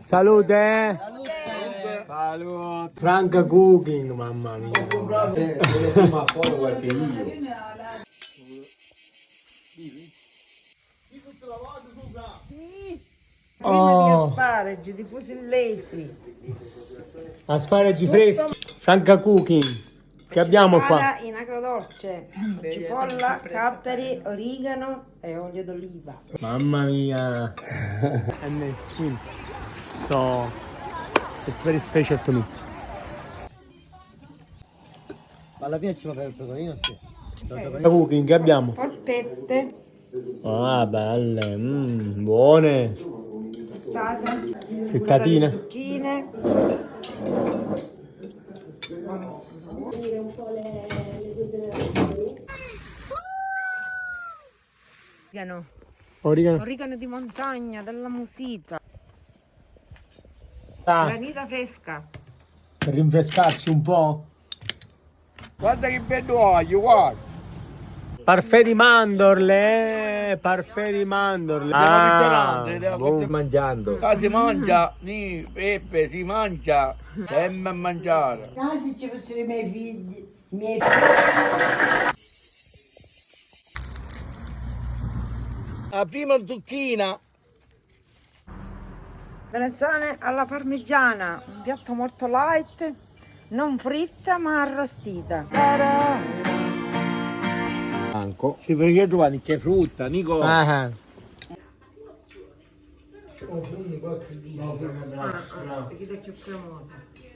Salute! Salute! Franca Cooking, mamma mia. Ma poi qualche io. Prima di asparagi, di pusillesi. Asparagi freschi. Franca Cooking. Che abbiamo qua? Spara in agrodolce, cipolla, capperi, origano e olio d'oliva. Mamma mia. And it's sweet. So it's very special to me. Alla fine ci va per il pecorino, sì. Franca Cooking che abbiamo? Polpette, Ah, belle, buone. frittate, Frittatine. zucchine. Origano. Origano. Origano di montagna, della Musita. Ah, Granita fresca. per rinfrescarci un po'. Guarda che bello olio, guarda. Parfait di mandorle, parfait di mandorle. Siamo al ristorante, buon- mangiando. Si mangia, Peppe, si mangia, sempre a mangiare. Quasi ci fossero i miei figli. La prima zucchina. Melanzane alla parmigiana, un piatto molto light, non fritta ma arrostita. Bianco. Sì, perché Giovanni che frutta, Nico. Ah, Perché è più cremosa.